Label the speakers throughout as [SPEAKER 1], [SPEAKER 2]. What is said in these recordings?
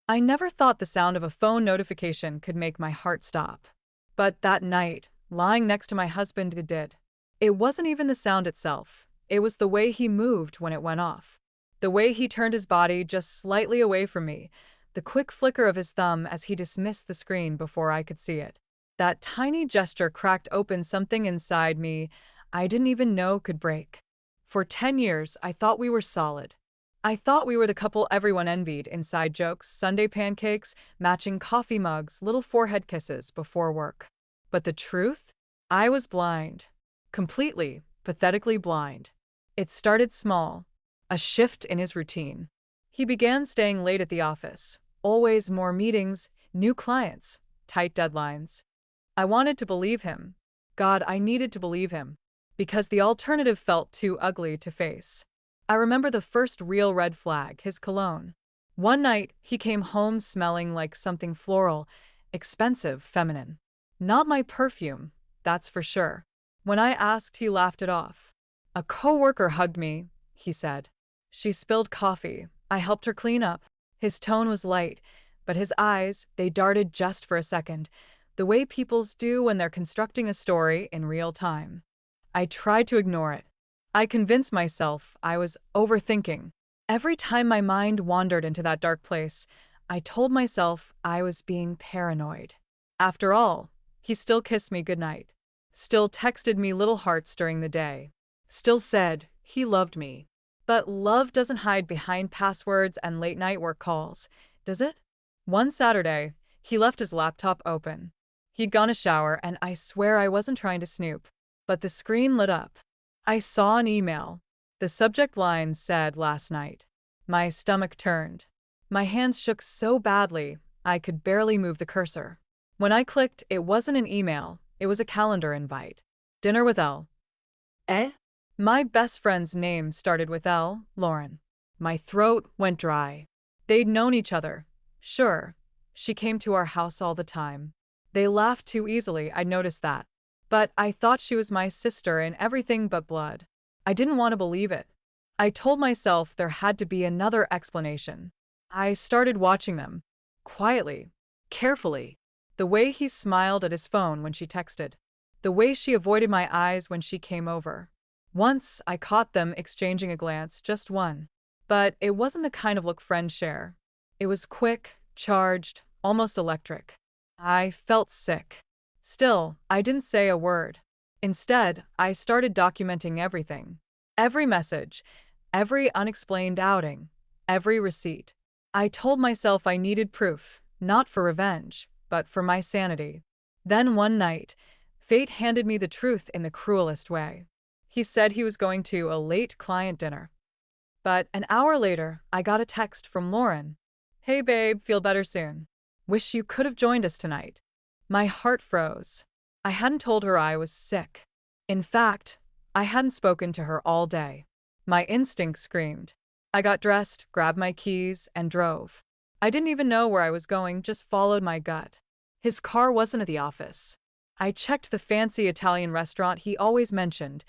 [SPEAKER 1] I never thought the sound of a phone notification could make my heart stop. But that night, lying next to my husband, it did. It wasn't even the sound itself, it was the way he moved when it went off. The way he turned his body just slightly away from me, the quick flicker of his thumb as he dismissed the screen before I could see it. That tiny gesture cracked open something inside me I didn't even know could break. For 10 years, I thought we were solid. I thought we were the couple everyone envied, inside jokes, Sunday pancakes, matching coffee mugs, little forehead kisses before work. But the truth? I was blind. Completely, pathetically blind. It started small. A shift in his routine. He began staying late at the office. Always more meetings, new clients, tight deadlines. I wanted to believe him. God, I needed to believe him. Because the alternative felt too ugly to face. I remember the first real red flag, his cologne. One night, he came home smelling like something floral, expensive, feminine. Not my perfume, that's for sure. When I asked, he laughed it off. A coworker hugged me, he said. She spilled coffee. I helped her clean up. His tone was light, but his eyes, they darted just for a second, the way people's do when they're constructing a story in real time. I tried to ignore it. I convinced myself I was overthinking. Every time my mind wandered into that dark place, I told myself I was being paranoid. After all, he still kissed me goodnight. Still texted me little hearts during the day. Still said he loved me. But love doesn't hide behind passwords and late-night work calls, does it? One Saturday, he left his laptop open. He'd gone to shower, and I swear I wasn't trying to snoop. But the screen lit up. I saw an email. The subject line said, "Last night." My stomach turned. My hands shook so badly, I could barely move the cursor. When I clicked, it wasn't an email, it was a calendar invite. Dinner with L. Eh? My best friend's name started with L, Lauren. My throat went dry. They'd known each other. Sure. She came to our house all the time. They laughed too easily, I noticed that. But I thought she was my sister in everything but blood. I didn't want to believe it. I told myself there had to be another explanation. I started watching them. Quietly. Carefully. The way he smiled at his phone when she texted. The way she avoided my eyes when she came over. Once, I caught them exchanging a glance, just one. But it wasn't the kind of look friends share. It was quick, charged, almost electric. I felt sick. Still, I didn't say a word. Instead, I started documenting everything. Every message, every unexplained outing, every receipt. I told myself I needed proof, not for revenge, but for my sanity. Then one night, fate handed me the truth in the cruelest way. He said he was going to a late client dinner. But an hour later, I got a text from Lauren. "Hey babe, feel better soon. Wish you could have joined us tonight." My heart froze. I hadn't told her I was sick. In fact, I hadn't spoken to her all day. My instinct screamed. I got dressed, grabbed my keys, and drove. I didn't even know where I was going, just followed my gut. His car wasn't at the office. I checked the fancy Italian restaurant he always mentioned.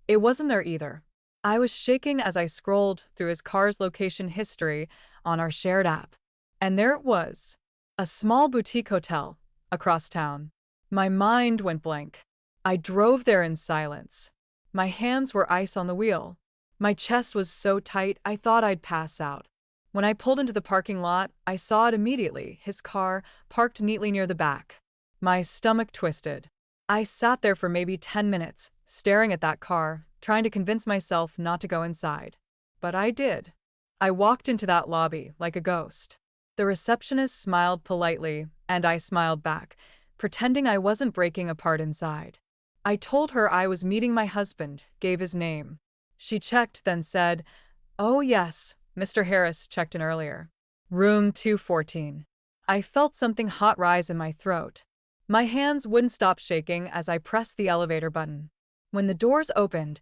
[SPEAKER 1] It wasn't there either. I was shaking as I scrolled through his car's location history on our shared app. And there it was. A small boutique hotel, across town. My mind went blank. I drove there in silence. My hands were ice on the wheel. My chest was so tight I thought I'd pass out. When I pulled into the parking lot, I saw it immediately, his car, parked neatly near the back. My stomach twisted. I sat there for maybe 10 minutes, staring at that car, trying to convince myself not to go inside. But I did. I walked into that lobby like a ghost. The receptionist smiled politely, and I smiled back, pretending I wasn't breaking apart inside. I told her I was meeting my husband, gave his name. She checked, then said, "Oh yes, Mr. Harris checked in earlier. Room 214. I felt something hot rise in my throat. My hands wouldn't stop shaking as I pressed the elevator button. When the doors opened,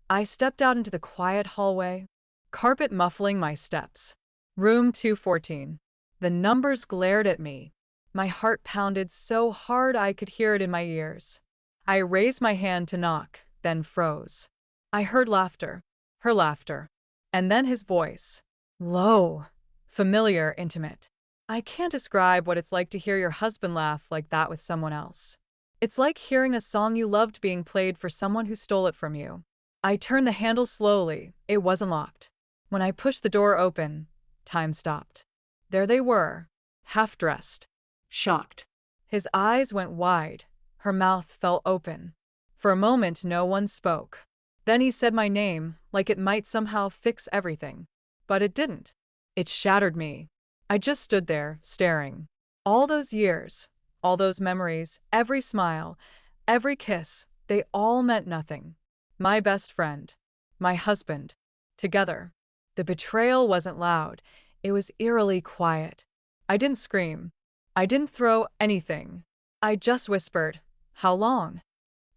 [SPEAKER 1] I stepped out into the quiet hallway, carpet muffling my steps. Room 214. The numbers glared at me. My heart pounded so hard I could hear it in my ears. I raised my hand to knock, then froze. I heard laughter, her laughter, and then his voice. Low, familiar, intimate. I can't describe what it's like to hear your husband laugh like that with someone else. It's like hearing a song you loved being played for someone who stole it from you. I turned the handle slowly. It wasn't locked. When I pushed the door open, time stopped. There they were, half dressed, shocked. His eyes went wide. Her mouth fell open. For a moment, no one spoke. Then he said my name, like it might somehow fix everything. But it didn't. It shattered me. I just stood there, staring. All those years, all those memories, every smile, every kiss, they all meant nothing. My best friend, my husband, together. The betrayal wasn't loud. It was eerily quiet. I didn't scream. I didn't throw anything. I just whispered, "How long?"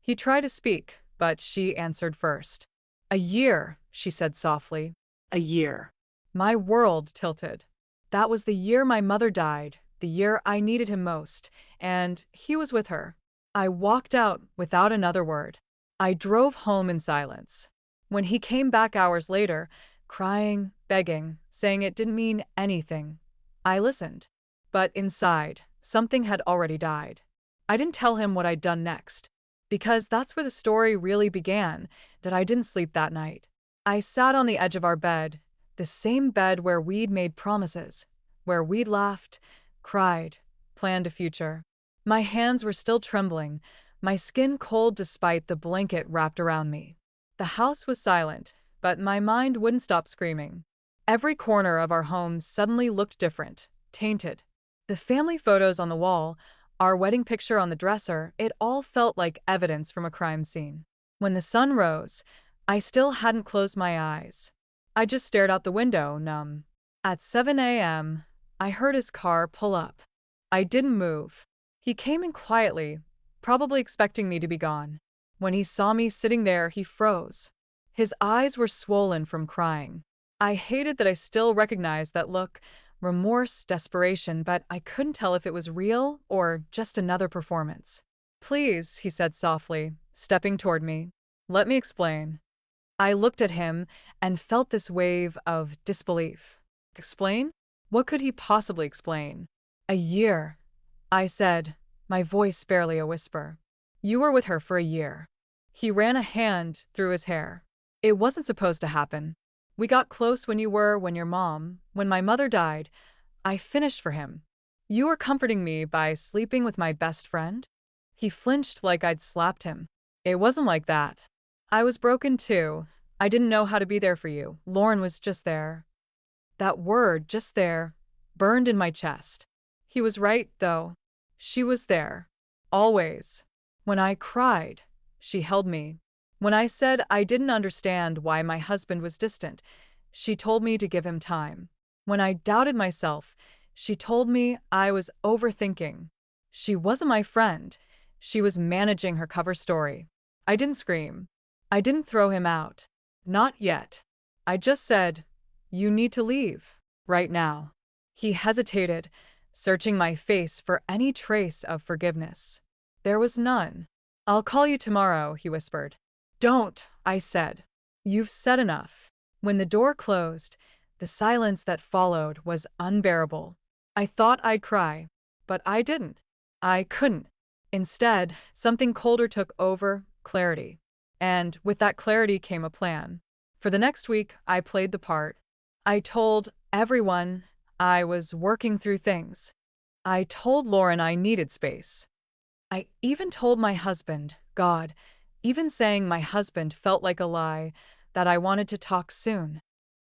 [SPEAKER 1] He tried to speak, but she answered first. "A year," she said softly. "A year." My world tilted. That was the year my mother died, the year I needed him most, and he was with her. I walked out without another word. I drove home in silence. When he came back hours later, crying, begging, saying it didn't mean anything, I listened. But inside, something had already died. I didn't tell him what I'd done next, because that's where the story really began, that I didn't sleep that night. I sat on the edge of our bed, the same bed where we'd made promises, where we'd laughed, cried, planned a future. My hands were still trembling, my skin cold despite the blanket wrapped around me. The house was silent, but my mind wouldn't stop screaming. Every corner of our home suddenly looked different, tainted. The family photos on the wall, our wedding picture on the dresser, it all felt like evidence from a crime scene. When the sun rose, I still hadn't closed my eyes. I just stared out the window, numb. At 7 a.m., I heard his car pull up. I didn't move. He came in quietly, probably expecting me to be gone. When he saw me sitting there, he froze. His eyes were swollen from crying. I hated that I still recognized that look, remorse, desperation, but I couldn't tell if it was real or just another performance. "Please," he said softly, stepping toward me. "Let me explain." I looked at him and felt this wave of disbelief. Explain? What could he possibly explain? "A year," I said, my voice barely a whisper. "You were with her for a year." He ran a hand through his hair. "It wasn't supposed to happen. We got close when when my mother died, I finished for him. You were comforting me by sleeping with my best friend?" He flinched like I'd slapped him. "It wasn't like that. I was broken too. I didn't know how to be there for you. Lauren was just there." That word, just there, burned in my chest. He was right, though. She was there. Always. When I cried, she held me. When I said I didn't understand why my husband was distant, she told me to give him time. When I doubted myself, she told me I was overthinking. She wasn't my friend. She was managing her cover story. I didn't scream. I didn't throw him out. Not yet. I just said, "You need to leave. Right now." He hesitated, searching my face for any trace of forgiveness. There was none. "I'll call you tomorrow," he whispered. "Don't," I said. "You've said enough." When the door closed, the silence that followed was unbearable. I thought I'd cry, but I didn't. I couldn't. Instead, something colder took over, clarity. And with that clarity came a plan. For the next week, I played the part. I told everyone I was working through things. I told Lauren I needed space. I even told my husband, God, even saying my husband felt like a lie, that I wanted to talk soon.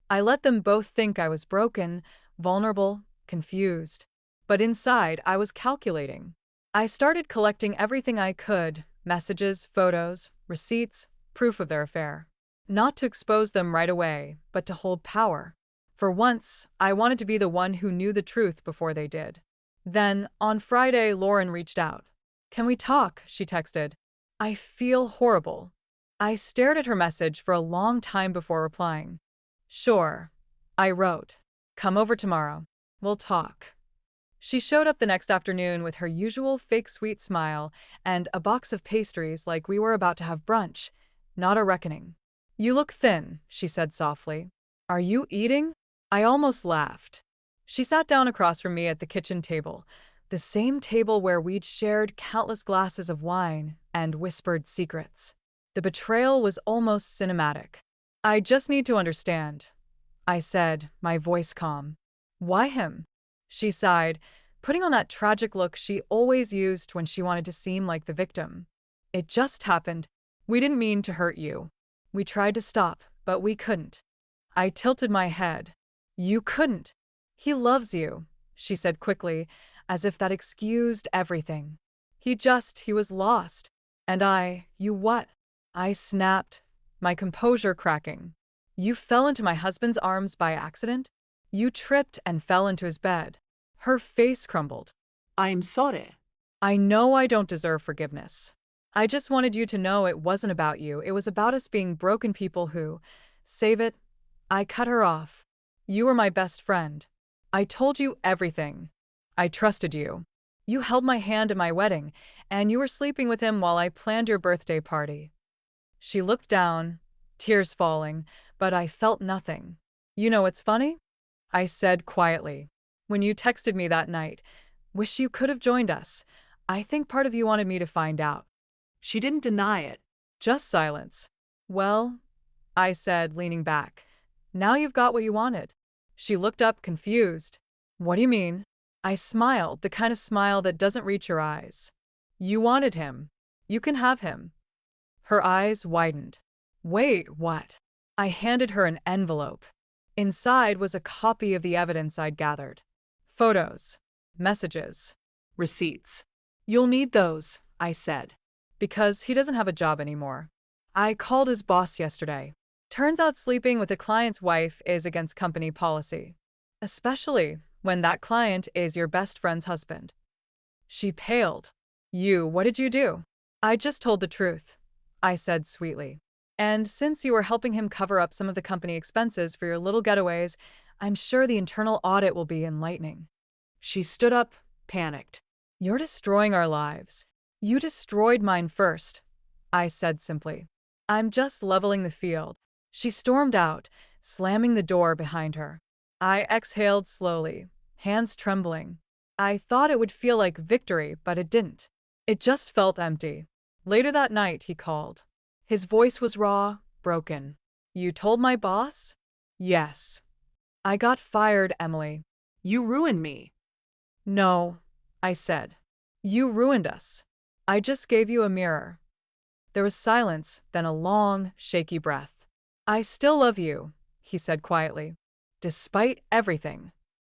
[SPEAKER 1] I let them both think I was broken, vulnerable, confused. But inside, I was calculating. I started collecting everything I could, messages, photos, receipts, proof of their affair. Not to expose them right away, but to hold power. For once, I wanted to be the one who knew the truth before they did. Then, on Friday, Lauren reached out. "Can we talk?" she texted. "I feel horrible." I stared at her message for a long time before replying. "Sure," I wrote. "Come over tomorrow. We'll talk." She showed up the next afternoon with her usual fake sweet smile and a box of pastries like we were about to have brunch, not a reckoning. "You look thin," she said softly. "Are you eating?" I almost laughed. She sat down across from me at the kitchen table, the same table where we'd shared countless glasses of wine and whispered secrets. The betrayal was almost cinematic. "I just need to understand," I said, my voice calm. "Why him?" She sighed, putting on that tragic look she always used when she wanted to seem like the victim. "It just happened. We didn't mean to hurt you. We tried to stop, but we couldn't." I tilted my head. "You couldn't. He loves you," she said quickly, as if that excused everything. He was lost. And you what?" I snapped, my composure cracking. "You fell into my husband's arms by accident? You tripped and fell into his bed." Her face crumbled.
[SPEAKER 2] I'm sorry.
[SPEAKER 1] "I know I don't deserve forgiveness. I just wanted you to know it wasn't about you. It was about us being broken people who, save it." I cut her off. "You were my best friend. I told you everything. I trusted you. You held my hand at my wedding, and you were sleeping with him while I planned your birthday party." She looked down, tears falling, but I felt nothing. "You know what's funny?" I said quietly. "When you texted me that night, 'Wish you could have joined us,' I think part of you wanted me to find out."
[SPEAKER 2] She didn't deny it.
[SPEAKER 1] Just silence. "Well," I said, leaning back, "now you've got what you wanted." She looked up, confused. "What do you mean?" I smiled, the kind of smile that doesn't reach your eyes. "You wanted him. You can have him." Her eyes widened. "Wait, what?" I handed her an envelope. Inside was a copy of the evidence I'd gathered. Photos. Messages.
[SPEAKER 2] Receipts.
[SPEAKER 1] "You'll need those," I said, "because he doesn't have a job anymore. I called his boss yesterday. Turns out sleeping with a client's wife is against company policy, especially when that client is your best friend's husband." She paled. What did you do?" "I just told the truth," I said sweetly. "And since you were helping him cover up some of the company expenses for your little getaways, I'm sure the internal audit will be enlightening." She stood up, panicked. "You're destroying our lives. You destroyed mine first," I said simply. "I'm just leveling the field." She stormed out, slamming the door behind her. I exhaled slowly, hands trembling. I thought it would feel like victory, but it didn't. It just felt empty. Later that night, he called. His voice was raw, broken. "You told my boss?" "Yes." "I got fired, Emily."
[SPEAKER 2] You ruined me.
[SPEAKER 1] "No," I said. "You ruined us. I just gave you a mirror." There was silence, then a long, shaky breath. "I still love you," he said quietly. "Despite everything."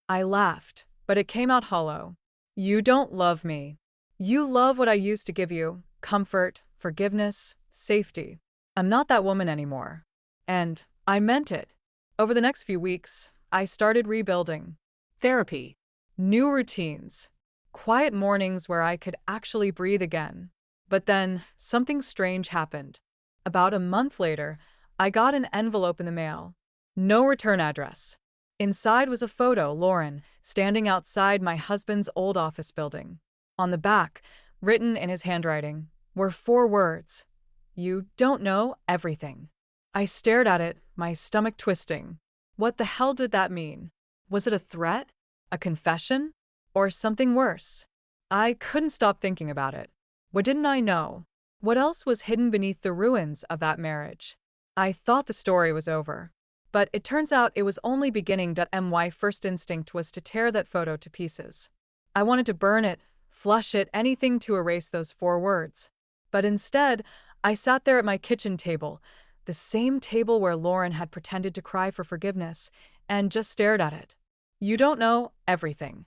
[SPEAKER 1] I laughed, but it came out hollow. "You don't love me. You love what I used to give you: comfort, forgiveness, safety. I'm not that woman anymore." And I meant it. Over the next few weeks, I started rebuilding.
[SPEAKER 2] Therapy.
[SPEAKER 1] New routines. Quiet mornings where I could actually breathe again. But then, something strange happened. About a month later, I got an envelope in the mail. No return address. Inside was a photo, Lauren, standing outside my husband's old office building. On the back, written in his handwriting, were 4 words: "You don't know everything." I stared at it, my stomach twisting. What the hell did that mean? Was it a threat? A confession? Or something worse? I couldn't stop thinking about it. What didn't I know? What else was hidden beneath the ruins of that marriage? I thought the story was over. But it turns out it was only beginning. My first instinct was to tear that photo to pieces. I wanted to burn it, flush it, anything to erase those 4 words. But instead, I sat there at my kitchen table, the same table where Lauren had pretended to cry for forgiveness, and just stared at it. "You don't know everything."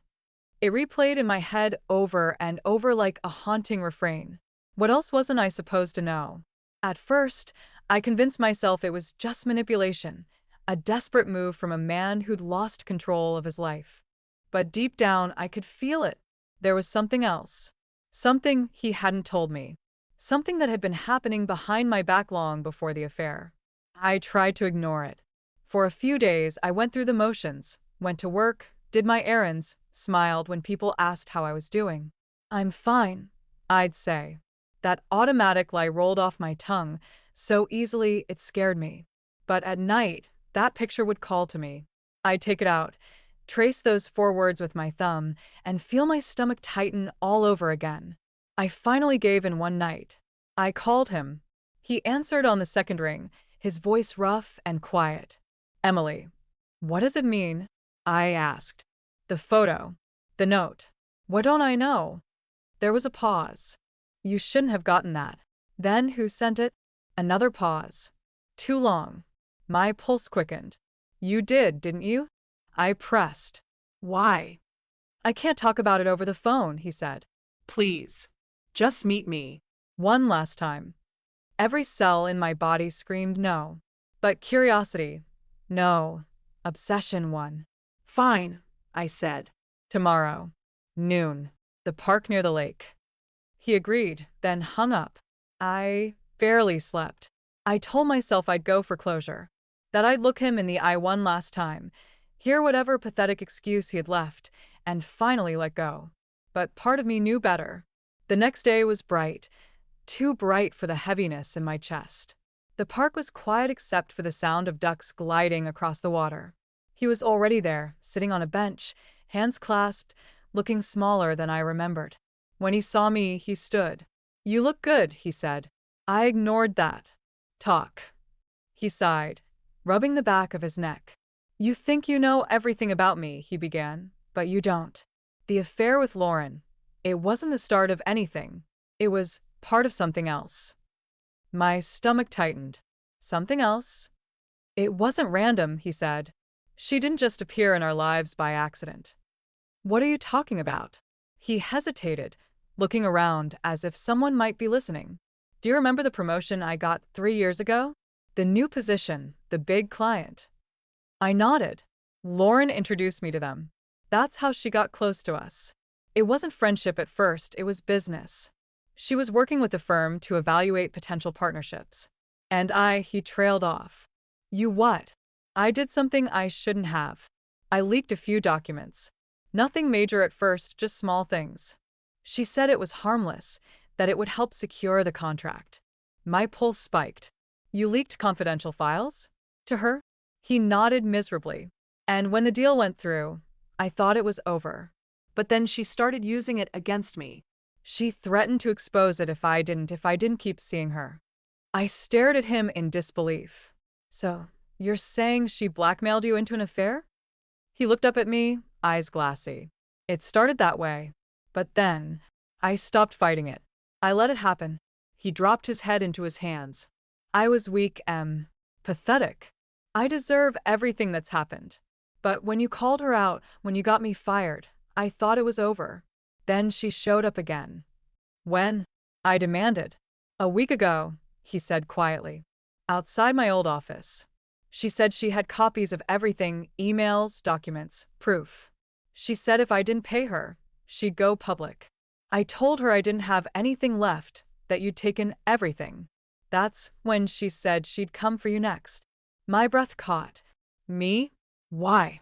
[SPEAKER 1] It replayed in my head over and over like a haunting refrain. What else wasn't I supposed to know? At first, I convinced myself it was just manipulation, a desperate move from a man who'd lost control of his life. But deep down, I could feel it. There was something else. Something he hadn't told me. Something that had been happening behind my back long before the affair. I tried to ignore it. For a few days, I went through the motions, went to work, did my errands, smiled when people asked how I was doing. "I'm fine," I'd say. That automatic lie rolled off my tongue so easily it scared me. But at night, that picture would call to me. I'd take it out, trace those 4 words with my thumb, and feel my stomach tighten all over again. I finally gave in one night. I called him. He answered on the second ring, his voice rough and quiet. Emily, what does it mean? I asked. The photo. The note. What don't I know? There was a pause. You shouldn't have gotten that. Then who sent it? Another pause. Too long. My pulse quickened. You did, didn't you? I pressed.
[SPEAKER 2] Why?
[SPEAKER 1] I can't talk about it over the phone, he said.
[SPEAKER 2] Please. Just meet me.
[SPEAKER 1] One last time. Every cell in my body screamed no. But curiosity, no. Obsession won.
[SPEAKER 2] Fine, I said.
[SPEAKER 1] Tomorrow. Noon. The park near the lake. He agreed, then hung up. I barely slept. I told myself I'd go for closure. That I'd look him in the eye one last time, hear whatever pathetic excuse he had left, and finally let go. But part of me knew better. The next day was bright, too bright for the heaviness in my chest. The park was quiet except for the sound of ducks gliding across the water. He was already there, sitting on a bench, hands clasped, looking smaller than I remembered. When he saw me, he stood. You look good, he said. I ignored that. Talk. He sighed, rubbing the back of his neck. You think you know everything about me, he began, but you don't. The affair with Lauren, it wasn't the start of anything. It was part of something else. My stomach tightened. Something else? It wasn't random, he said. She didn't just appear in our lives by accident. What are you talking about? He hesitated, looking around as if someone might be listening. Do you remember the promotion I got 3 years ago? The new position, the big client. I nodded. Lauren introduced me to them. That's how she got close to us. It wasn't friendship at first, it was business. She was working with the firm to evaluate potential partnerships. And he trailed off. You what? I did something I shouldn't have. I leaked a few documents. Nothing major at first, just small things. She said it was harmless, that it would help secure the contract. My pulse spiked. You leaked confidential files? To her? He nodded miserably. And when the deal went through, I thought it was over.
[SPEAKER 2] But then she started using it against me.
[SPEAKER 1] She threatened to expose it if I didn't keep seeing her. I stared at him in disbelief. So, you're saying she blackmailed you into an affair? He looked up at me, eyes glassy. It started that way. But then, I stopped fighting it. I let it happen.
[SPEAKER 2] He dropped his head into his hands.
[SPEAKER 1] I was weak, pathetic. I deserve everything that's happened. But when you called her out, when you got me fired, I thought it was over. Then she showed up again. When? I demanded. A week ago, he said quietly. Outside my old office. She said she had copies of everything, emails, documents, proof. She said if I didn't pay her, she'd go public. I told her I didn't have anything left, that you'd taken everything. That's when she said she'd come for you next. My breath caught. Me? Why?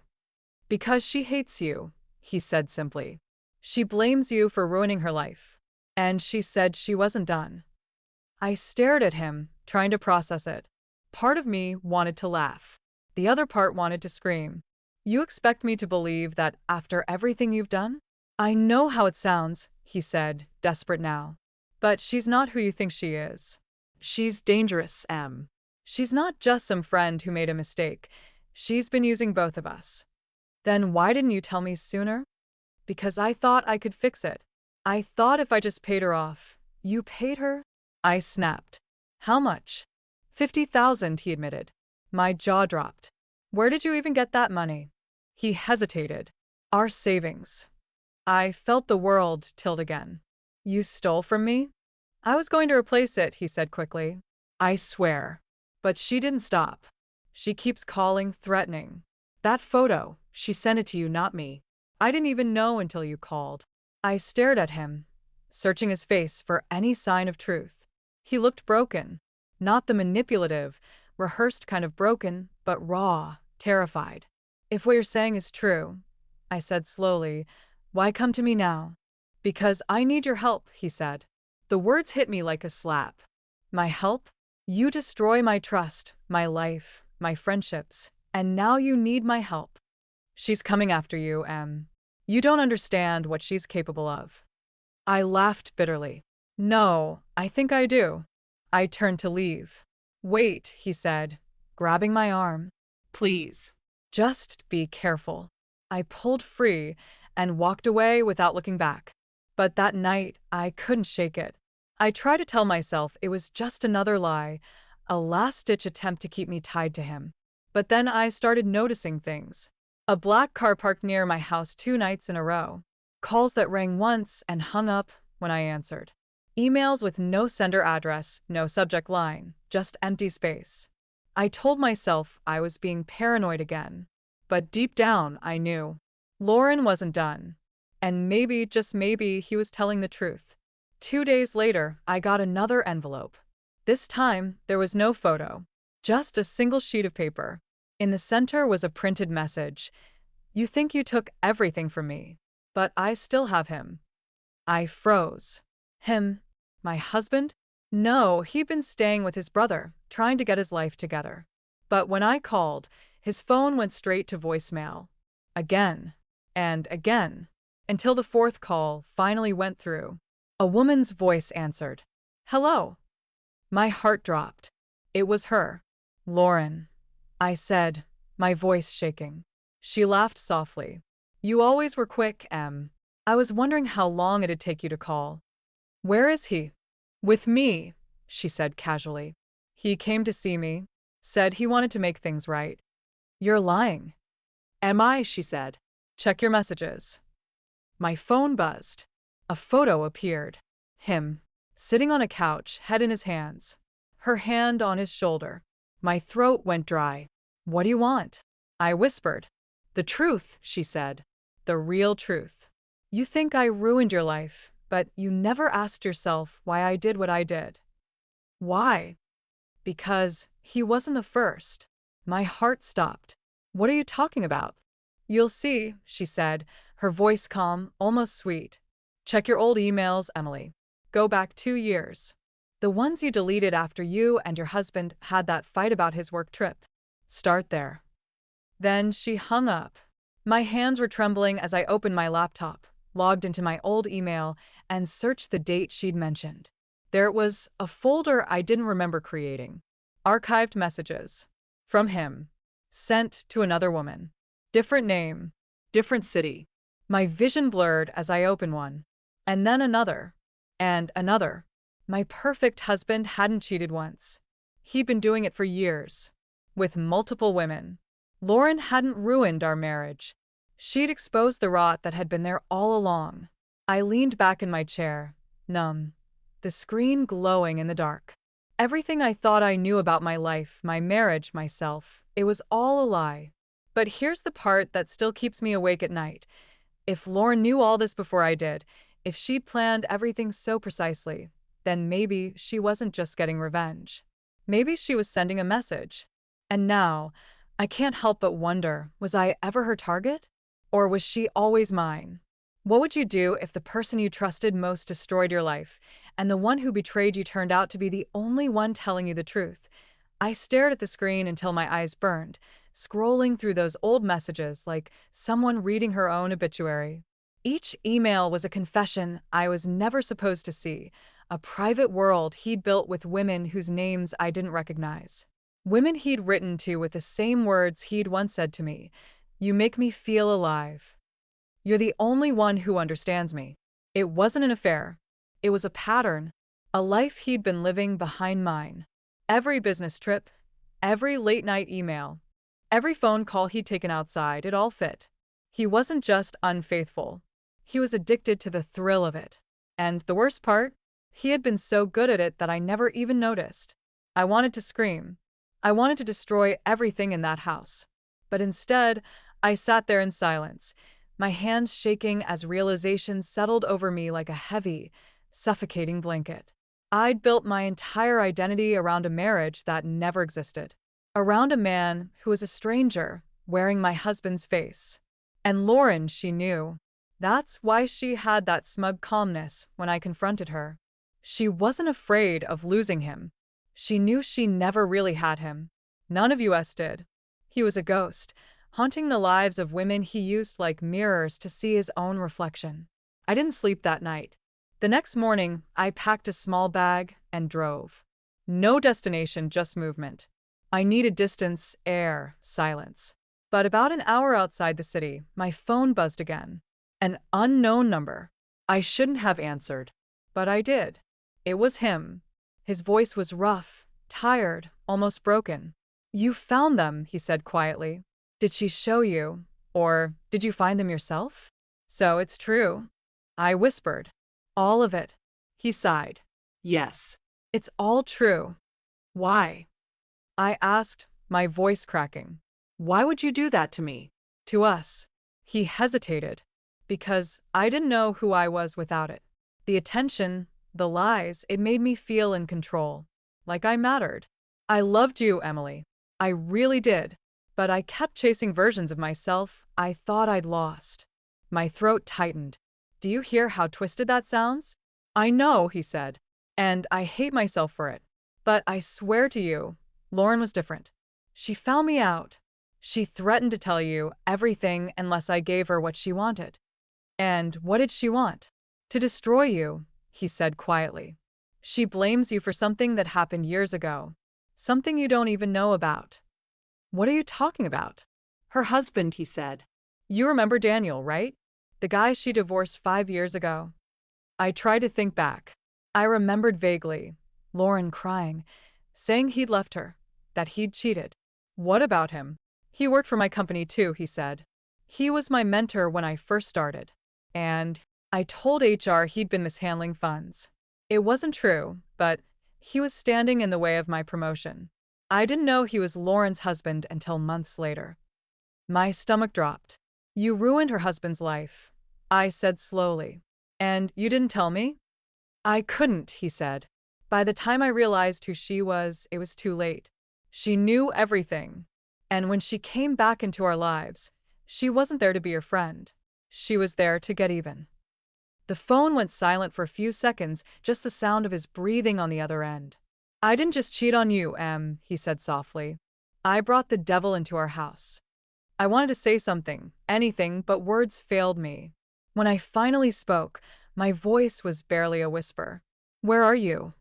[SPEAKER 1] Because she hates you, he said simply. She blames you for ruining her life. And she said she wasn't done. I stared at him, trying to process it. Part of me wanted to laugh. The other part wanted to scream. You expect me to believe that after everything you've done? I know how it sounds, he said, desperate now. But she's not who you think she is.
[SPEAKER 2] She's dangerous, Em.
[SPEAKER 1] She's not just some friend who made a mistake. She's been using both of us. Then why didn't you tell me sooner? Because I thought I could fix it. I thought if I just paid her off. You paid her? I snapped. How much? 50,000, he admitted. My jaw dropped. Where did you even get that money? He hesitated. Our savings. I felt the world tilt again. You stole from me? I was going to replace it, he said quickly. I swear. But she didn't stop. She keeps calling, threatening. That photo, she sent it to you, not me. I didn't even know until you called. I stared at him, searching his face for any sign of truth. He looked broken. Not the manipulative, rehearsed kind of broken, but raw, terrified. If what you're saying is true, I said slowly, why come to me now? Because I need your help, he said. The words hit me like a slap. My help? You destroy my trust, my life, my friendships, and now you need my help. She's coming after you, Em. You don't understand what she's capable of. I laughed bitterly. No, I think I do. I turned to leave. Wait, he said, grabbing my arm.
[SPEAKER 2] Please.
[SPEAKER 1] Just be careful. I pulled free and walked away without looking back. But that night, I couldn't shake it. I tried to tell myself it was just another lie, a last-ditch attempt to keep me tied to him. But then I started noticing things. A black car parked near my house 2 nights in a row. Calls that rang once and hung up when I answered. Emails with no sender address, no subject line, just empty space. I told myself I was being paranoid again. But deep down, I knew. Lauren wasn't done. And maybe, just maybe, he was telling the truth. 2 days later, I got another envelope. This time, there was no photo, just a single sheet of paper. In the center was a printed message. You think you took everything from me, but I still have him. I froze. Him? My husband? No, he'd been staying with his brother, trying to get his life together. But when I called, his phone went straight to voicemail. Again and again, until the fourth call finally went through. A woman's voice answered. Hello. My heart dropped. It was her. Lauren, I said, my voice shaking. She laughed softly. You always were quick, Em. I was wondering how long it'd take you to call. Where is he? With me, she said casually. He came to see me, said he wanted to make things right. You're lying.
[SPEAKER 2] Am I? She said.
[SPEAKER 1] Check your messages. My phone buzzed. A photo appeared. Him, sitting on a couch, head in his hands. Her hand on his shoulder. My throat went dry. What do you want? I whispered. The truth, she said. The real truth. You think I ruined your life, but you never asked yourself why I did what I did. Why? Because he wasn't the first. My heart stopped. What are you talking about? You'll see, she said, her voice calm, almost sweet. Check your old emails, Emily. Go back 2 years. The ones you deleted after you and your husband had that fight about his work trip. Start there. Then she hung up. My hands were trembling as I opened my laptop, logged into my old email, and searched the date she'd mentioned. There it was, a folder I didn't remember creating. Archived messages. From him. Sent to another woman. Different name. Different city. My vision blurred as I opened one. And then another. And another. My perfect husband hadn't cheated once. He'd been doing it for years. With multiple women. Lauren hadn't ruined our marriage. She'd exposed the rot that had been there all along. I leaned back in my chair, numb. The screen glowing in the dark. Everything I thought I knew about my life, my marriage, myself, it was all a lie. But here's the part that still keeps me awake at night. If Lauren knew all this before I did, if she'd planned everything so precisely, then maybe she wasn't just getting revenge. Maybe she was sending a message. And now, I can't help but wonder, was I ever her target? Or was she always mine? What would you do if the person you trusted most destroyed your life, and the one who betrayed you turned out to be the only one telling you the truth? I stared at the screen until my eyes burned, scrolling through those old messages like someone reading her own obituary. Each email was a confession I was never supposed to see, a private world he'd built with women whose names I didn't recognize. Women he'd written to with the same words he'd once said to me, "You make me feel alive. You're the only one who understands me." It wasn't an affair. It was a pattern, a life he'd been living behind mine. Every business trip, every late-night email, every phone call he'd taken outside, it all fit. He wasn't just unfaithful. He was addicted to the thrill of it. And the worst part? He had been so good at it that I never even noticed. I wanted to scream. I wanted to destroy everything in that house. But instead, I sat there in silence, my hands shaking as realization settled over me like a heavy, suffocating blanket. I'd built my entire identity around a marriage that never existed. Around a man who was a stranger, wearing my husband's face. And Lauren, she knew. That's why she had that smug calmness when I confronted her. She wasn't afraid of losing him. She knew she never really had him. None of us did. He was a ghost, haunting the lives of women he used like mirrors to see his own reflection. I didn't sleep that night. The next morning, I packed a small bag and drove. No destination, just movement. I needed distance, air, silence. But about an hour outside the city, my phone buzzed again. An unknown number. I shouldn't have answered, but I did. It was him. His voice was rough, tired, almost broken. "You found them," he said quietly. "Did she show you? Or did you find them yourself?" "So it's true," I whispered. "All of it." He sighed.
[SPEAKER 2] Yes.
[SPEAKER 1] "It's all true."
[SPEAKER 2] Why?
[SPEAKER 1] I asked, my voice cracking.
[SPEAKER 2] Why would you do that to me?
[SPEAKER 1] "To us." He hesitated. "Because I didn't know who I was without it. The attention, the lies, it made me feel in control. Like I mattered. I loved you, Emily. I really did. But I kept chasing versions of myself I thought I'd lost." My throat tightened. "Do you hear how twisted that sounds?" "I know," he said. "And I hate myself for it. But I swear to you, Lauren was different. She found me out. She threatened to tell you everything unless I gave her what she wanted." "And what did she want?" "To destroy you," he said quietly. "She blames you for something that happened years ago. Something you don't even know about." "What are you talking about?"
[SPEAKER 2] Her husband, he said.
[SPEAKER 1] "You remember Daniel, right? The guy she divorced 5 years ago." I tried to think back. I remembered vaguely. Lauren crying, saying he'd left her, that he'd cheated. "What about him?" "He worked for my company too," he said. "He was my mentor when I first started. And I told HR he'd been mishandling funds. It wasn't true, but he was standing in the way of my promotion. I didn't know he was Lauren's husband until months later." My stomach dropped. "You ruined her husband's life," I said slowly. "And you didn't tell me?" "I couldn't," he said. "By the time I realized who she was, it was too late. She knew everything. And when she came back into our lives, she wasn't there to be your friend. She was there to get even." The phone went silent for a few seconds, just the sound of his breathing on the other end. "I didn't just cheat on you, Em," he said softly. "I brought the devil into our house." I wanted to say something, anything, but words failed me. When I finally spoke, my voice was barely a whisper. "Where are you?"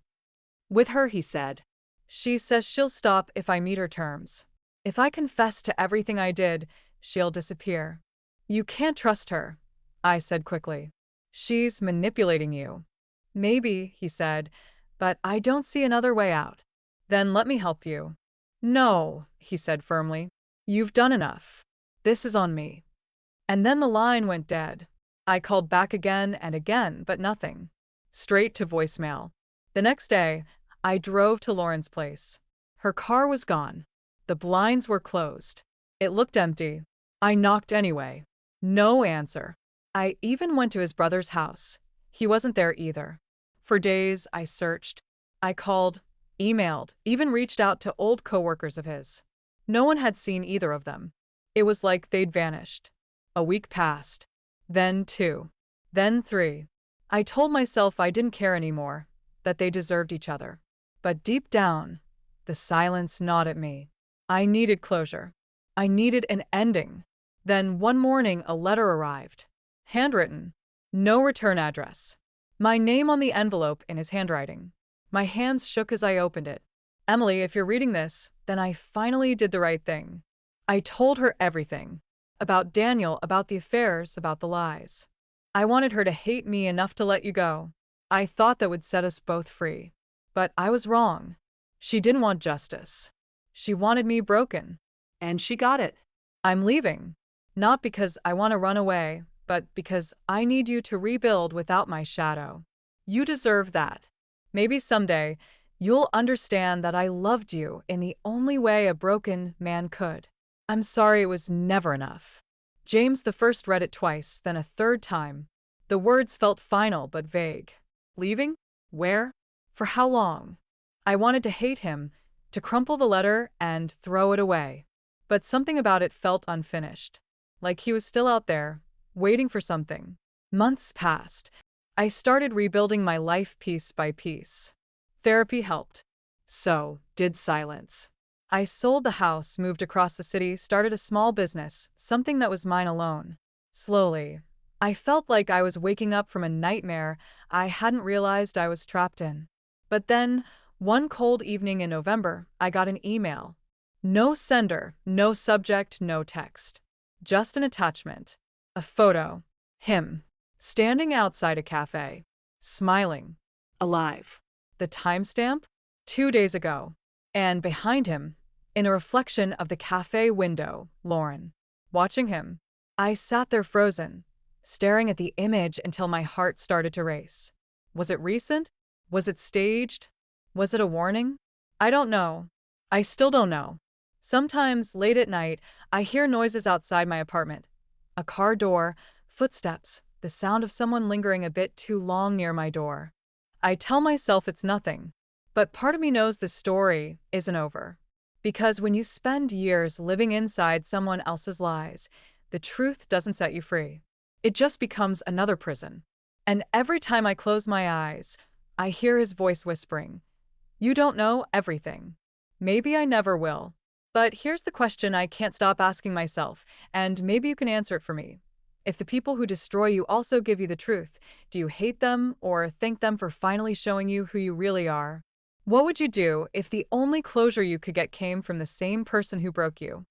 [SPEAKER 2] With her, he said.
[SPEAKER 1] "She says she'll stop if I meet her terms. If I confess to everything I did, she'll disappear." "You can't trust her," I said quickly. "She's manipulating you." "Maybe," he said, "but I don't see another way out." "Then let me help you." "No," he said firmly. "You've done enough. This is on me." And then the line went dead. I called back again and again, but nothing. Straight to voicemail. The next day, I drove to Lauren's place. Her car was gone. The blinds were closed. It looked empty. I knocked anyway. No answer. I even went to his brother's house. He wasn't there either. For days, I searched. I called, emailed, even reached out to old coworkers of his. No one had seen either of them. It was like they'd vanished. A week passed. Then 2. Then 3. I told myself I didn't care anymore, that they deserved each other. But deep down, the silence gnawed at me. I needed closure. I needed an ending. Then one morning a letter arrived. Handwritten. No return address. My name on the envelope in his handwriting. My hands shook as I opened it. "Emily, if you're reading this, then I finally did the right thing." I told her everything. About Daniel, about the affairs, about the lies. I wanted her to hate me enough to let you go. I thought that would set us both free. But I was wrong. She didn't want justice. She wanted me broken.
[SPEAKER 2] And she got it.
[SPEAKER 1] I'm leaving. Not because I want to run away, but because I need you to rebuild without my shadow. You deserve that. Maybe someday, you'll understand that I loved you in the only way a broken man could. I'm sorry it was never enough. James the first read it twice, then a third time. The words felt final but vague. Leaving? Where? For how long? I wanted to hate him, to crumple the letter and throw it away. But something about it felt unfinished. Like he was still out there, waiting for something. Months passed. I started rebuilding my life piece by piece. Therapy helped. So did silence. I sold the house, moved across the city, started a small business, something that was mine alone. Slowly, I felt like I was waking up from a nightmare I hadn't realized I was trapped in. But then, one cold evening in November, I got an email. No sender, no subject, no text. Just an attachment. A photo. Him. Standing outside a cafe. Smiling.
[SPEAKER 2] Alive.
[SPEAKER 1] The timestamp? 2 days ago. And behind him, in a reflection of the cafe window, Lauren. Watching him. I sat there frozen, staring at the image until my heart started to race. Was it recent? Was it staged? Was it a warning? I don't know. I still don't know. Sometimes, late at night, I hear noises outside my apartment. A car door, footsteps, the sound of someone lingering a bit too long near my door. I tell myself it's nothing, but part of me knows the story isn't over. Because when you spend years living inside someone else's lies, the truth doesn't set you free. It just becomes another prison. And every time I close my eyes, I hear his voice whispering, "You don't know everything." Maybe I never will. But here's the question I can't stop asking myself, and maybe you can answer it for me. If the people who destroy you also give you the truth, do you hate them or thank them for finally showing you who you really are? What would you do if the only closure you could get came from the same person who broke you?